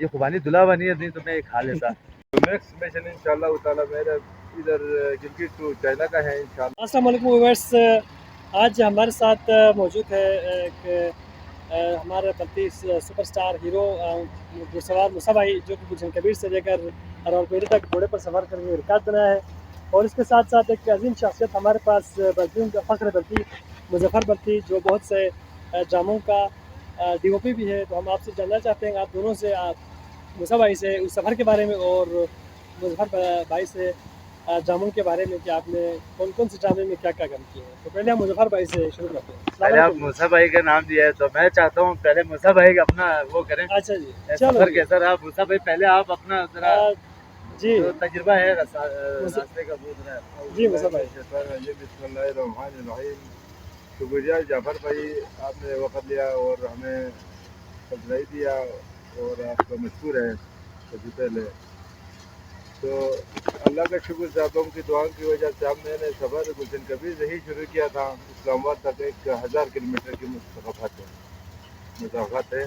ये खुबानी दुला बनी है, नहीं तो मैं ये खा लेता। तो नेक्स्ट मिशन इंशाल्लाह ताला मेरा इधर गिलगित टू चाइना का है इंशाल्लाह। अस्सलाम वालेकुम व्यूअर्स, आज हमारे साथ मौजूद है एक हमारे बल्कि सुपरस्टार हीरो घुड़सवार मूसा भाई, जो कि गुलशन कबीर से लेकर रावलपिंडी तक घोड़े पर सफ़र करके रिकॉर्ड बनाया है। और इसके साथ साथ एक अजीम शख्सियत हमारे पास बल्कि उनका फ़ख्र बल्कि मुजफ्फर बल्कि, जो बहुत से ड्रामों का DOP भी है। तो हम आपसे जानना चाहते हैं, आप दोनों से, आप मूसा भाई से उस सफ़र के बारे में और मुजफ्फर भाई से ड्रामों के बारे में कि आपने कौन कौन से ड्रामे में क्या क्या काम किए हैं। तो पहले हम मुजफ्फर भाई से शुरू करते हैं। पहले आप मूसा भाई का नाम दिया है तो मैं चाहता हूँ पहले मूसा भाई का अपना वो करें। अच्छा जी, सफर कैसा रहा मूसा भाई, पहले आप अपना जरा जी जो तजुर्बा है रास्ते का वो जरा। जी मूसा भाई। बिस्मिल्लाहिर्रहमानिर्रहीम। शुक्रिया जाफर भाई, आपने वक्त लिया और हमें सब्सिडी दिया और आपका मशहूर है। सबसे पहले तो अल्लाह का शुक्र से आप लोगों की दुआ की वजह से हमने सफ़र गुलशन कबीर से ही शुरू किया था। इस्लामाबाद तक 1000 किलोमीटर की मुसाफत है।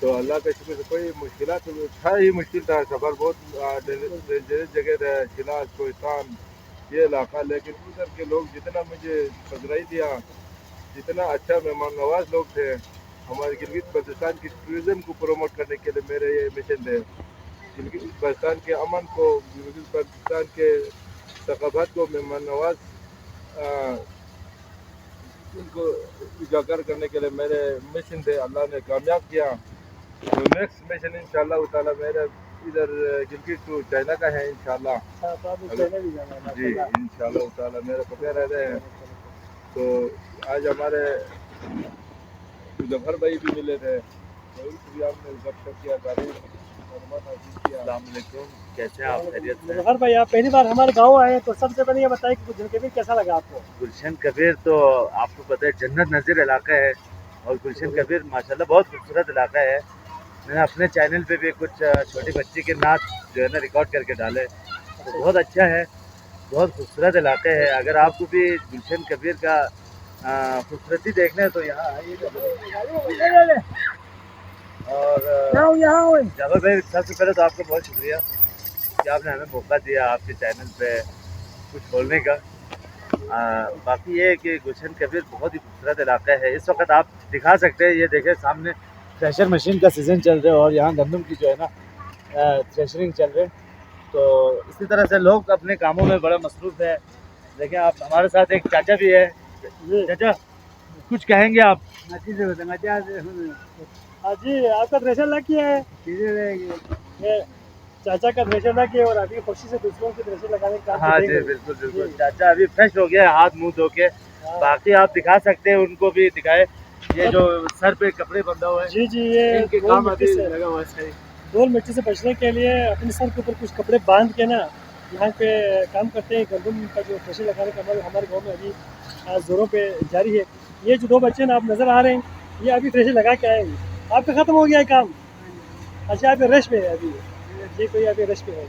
तो अल्लाह के शुक्र से कोई मुश्किल था ही मुश्किल था सफ़र, बहुत डेंजरस जगह था, शिलाज कोहिस्तान ये इलाका। लेकिन उधर के लोग जितना मुझे पसराई दिया, जितना अच्छा मेहमान नवाज लोग थे, हमारे गिलगित बल्तिस्तान की टूरिज़्म को प्रमोट करने के लिए मेरे ये मिशन थे। गिलगित बल्तिस्तान के अमन को, गिलगित बल्तिस्तान के सकाफत को मेहमान नवाज उनको उजागर करने के लिए मेरे मिशन थे। अल्लाह ने कामयाब किया। तो नेक्स्ट मिशन इंशाल्लाह ताला मेरा इधर गिलगित टू चाइना का है इंशाल्लाह। जी इंशाल्लाह ताला मेरे पक्के रहते हैं। तो आज हमारे मुजफ्फर भाई भी मिले थे, तो उनसे भी हमने गपशप किया, कैसे आप खैरियत से? मुजफ्फर भाई, आप पहली बार हमारे गांव आए तो सबसे पहले ये बताइए कि गुलशन कबीर कैसा लगा आपको? गुलशन कबीर तो आपको पता है जन्नत नज़ीर इलाका है और गुलशन कबीर माशाल्लाह बहुत खूबसूरत इलाका है। मैंने अपने चैनल पे भी कुछ छोटी बच्ची के नाच जो है ना रिकॉर्ड करके डाले, तो बहुत अच्छा है, बहुत खूबसूरत इलाका है। अगर आपको भी गुलशन कबीर का खूबसूरती देखना है तो यहाँ आइए। और जावेद भाई, सबसे पहले तो आपका बहुत शुक्रिया कि आपने हमें मौका दिया आपके चैनल पे कुछ बोलने का। बाकी ये है कि गुलशन कबीर बहुत ही खूबसूरत इलाका है। इस वक्त आप दिखा सकते हैं, ये देखें सामने थ्रेशर मशीन का सीज़न चल रहा है और यहाँ गंदम की जो है ना थ्रेशरिंग चल रही है। तो इसी तरह से लोग अपने कामों में बड़ा मसरूफ़ है। देखें आप, हमारे साथ एक चाचा भी है। चाचा कुछ कहेंगे आप? हाँ जी, आपका थ्रेशर लग गया है। ये चाचा का थ्रेशर लग गया और अभी खुशी से दूसरों के थ्रेशर लगाने का काम। हाँ जी बिल्कुल बिल्कुल, चाचा अभी फ्रेश हो गया, हाथ मुंह धो के। बाकी आप दिखा सकते हैं, उनको भी दिखाए। ये जो सर पे कपड़े बंधा हुआ है, जी जी, ये इनके काम अभी लगा हुआ है। धूल मिट्टी से बचने के लिए अपने सर के ऊपर कुछ कपड़े बांध के ना यहाँ पे काम करते हैं। गंदम का जो थ्रेशर लगाने का अमल हमारे गाँव में अभी जोरों पे जारी है। ये जो दो बच्चे ना आप नज़र आ रहे हैं, ये अभी थ्रेशर लगा के आएंगे। आपका ख़त्म हो गया है काम? अच्छा, आप रश में है अभी? जी, कोई अभी रश में है।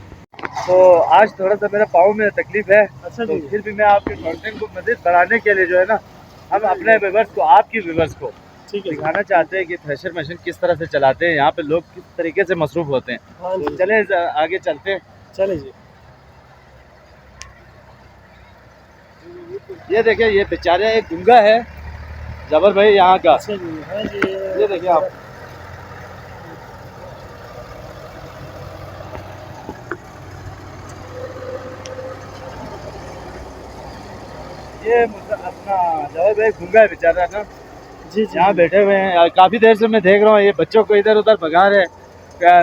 तो आज थोड़ा सा मेरा पाँव में तकलीफ है। अच्छा तो जी, फिर भी मैं आपके कंटेंट को मज़ीद बढ़ाने के लिए जो है ना, हम अपने व्यूअर्स को, आपकी व्यूअर्स को ठीक है, दिखाना चाहते हैं कि थ्रेशर मशीन किस तरह से चलाते हैं, यहाँ पे लोग किस तरीके से मसरूफ़ होते हैं। हाँ तो जी, चले आगे चलते हैं। चले जी। ये देखिए, ये बेचारे एक गुंगा है जबर भाई यहाँ का। अच्छा जी, हाँ जी, ये देखिए आप, ये अपना जवाब भाई गुंगा है बेचारा ना, जी जी, यहाँ बैठे हुए हैं। काफ़ी देर से मैं देख रहा हूँ ये बच्चों को इधर उधर भगा रहे हैं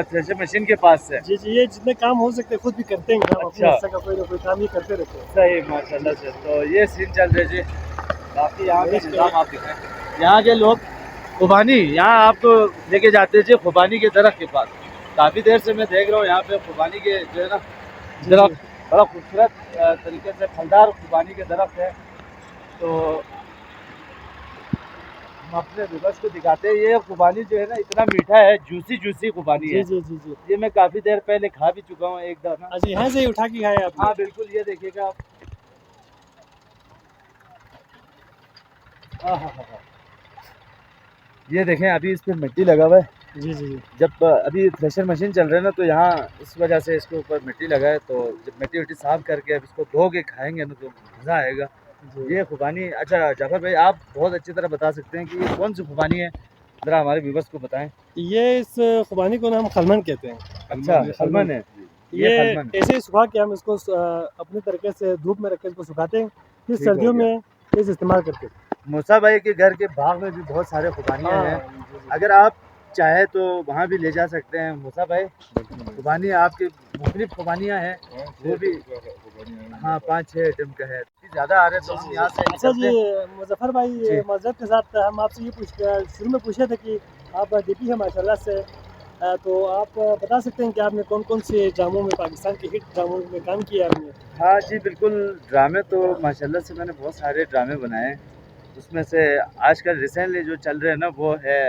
थ्रेशर मशीन के पास से। जी जी, ये जितने काम हो सकते खुद भी करते हैं। हम अपने अच्छा, हिस्से का कोई ना कोई काम ही करते रहते हैं। सही माशाल्लाह से। तो ये सीन चल रहे जी। बाकी यहाँ का निज़ाम आप दिखाएं। यहाँ के लोग खुबानी, यहाँ आपको लेके जाते हैं जी खुबानी के दरख्त के पास। काफ़ी देर से मैं देख रहा हूँ यहाँ पे खुबानी के जो है ना दरख्त, बड़ा खूबसूरत तरीके से फलदार खुबानी के दरख्त है। तो हम अपने व्यूअर्स को दिखाते हैं। ये खुबानी जो है ना इतना मीठा है, जूसी जूसी खुबानी है। जी जी जी, ये मैं काफ़ी देर पहले खा भी चुका हूँ एक दफ़ा। अच्छा, यहाँ से ही उठा के खाए आप? हाँ बिल्कुल, ये देखिएगा आप। हाँ हाँ हाँ, ये देखें अभी इस पर मिट्टी लगा हुआ है। जी, जी, जी। जब अभी थ्रेशर मशीन चल रहा है ना, तो यहाँ इस वजह से इसके ऊपर मिट्टी लगा है, तो जब मिट्टी विट्टी साफ़ करके अब इसको धो के खाएँगे ना, तो मज़ा आएगा। जी। ये खुबानी, अच्छा जाफ़र भाई, आप बहुत अच्छी तरह बता सकते हैं कि ये कौन-सी खुबानी है? ज़रा हमारे व्यूअर्स को बताएँ। ये इस खुबानी को ना हम खलमन कहते हैं। अच्छा, ये खलमन खलमन है। जी, ये ये खलमन, ऐसे ही सुखा के हम इसको अपने तरीके से धूप में रख के इसको सुखाते हैं, फिर ठीक हो सर्दियों गया। में इसे इस्तेमाल करते हैं। मूसा भाई के घर के बाग में भी बहुत सारे खुबानियाँ हाँ, हैं। जी, जी। अगर आप चाहें तो वहाँ भी ले जा सकते हैं मूसा भाई। बिल्कुल भाई। खुबानी आपकी मुख्तलिफ खुबानियाँ हैं, वो भी। हाँ, 5-6 आइटम का है। ज़्यादा आ रहे हैं जी, तो जी, हम जी। यहाँ से अच्छा जी, निकलते हैं। मुज़फ़्फ़र भाई, जी। माज़रत के साथ हम आपसे ये शुरू में पूछे थे कि आप डीपी हैं माशाल्लाह से, तो आप बता सकते हैं कि आपने कौन-कौन से ड्रामों में, पाकिस्तान के हिट ड्रामों में काम किया है आपने? हाँ जी, बिल्कुल। ड्रामे तो माशाल्लाह से मैंने बहुत सारे ड्रामे बनाए हैं। उसमें से आजकल रिसेंटली जो चल रहे हैं ना, वो है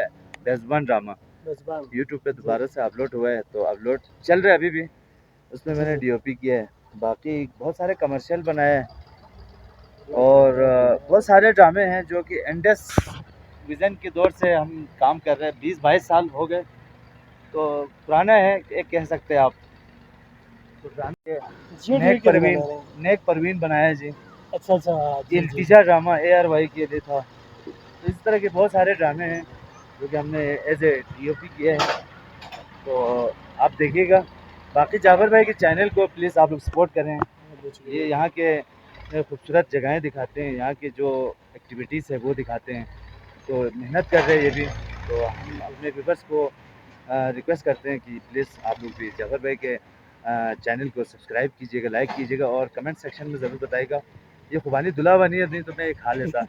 मेज़बान ड्रामा। मेज़बान। यूट्यूब पे जी, दोबारा से अपलोड हुआ है, तो अपलोड चल रहा है अभी भी। उसमें जी, मैंने जी। डीओपी किया है। बाकी बहुत सारे कमर्शियल बनाए हैं, और बहुत सारे ड्रामे हैं जो कि इंडस विज़न के दौर से हम काम कर रहे हैं। 20-22 साल हो गए, तो पुराना है एक कह सकते हैं आप। तो ड्रामे के जियो टीवी नेक के ज़माने परवीन, में। नेक परवीन बनाया है जी। अच्छा, अच्छा। जी, जी, जी। इल्तिजा ड्रामा ARY के लिए था। तो इस तरह के बहुत सारे ड्रामे हैं जो कि हमने एज ए डीओपी किए हैं, तो आप देखिएगा। बाकी जाफर भाई के चैनल को प्लीज़ आप लोग सपोर्ट करें। बहुत ये शुक्रिया। यहाँ के खूबसूरत जगहें दिखाते हैं, यहाँ की जो एक्टिविटीज़ है वो दिखाते हैं, तो मेहनत कर रहे हैं ये भी। तो हम अपने व्यूवर्स को रिक्वेस्ट करते हैं कि प्लीज़ आप लोग भी जाफर भाई के चैनल को सब्सक्राइब कीजिएगा, लाइक कीजिएगा, और कमेंट सेक्शन में ज़रूर बताइएगा। ये खुबानी दुला बनी है, नहीं तो मैं ये खा लेता।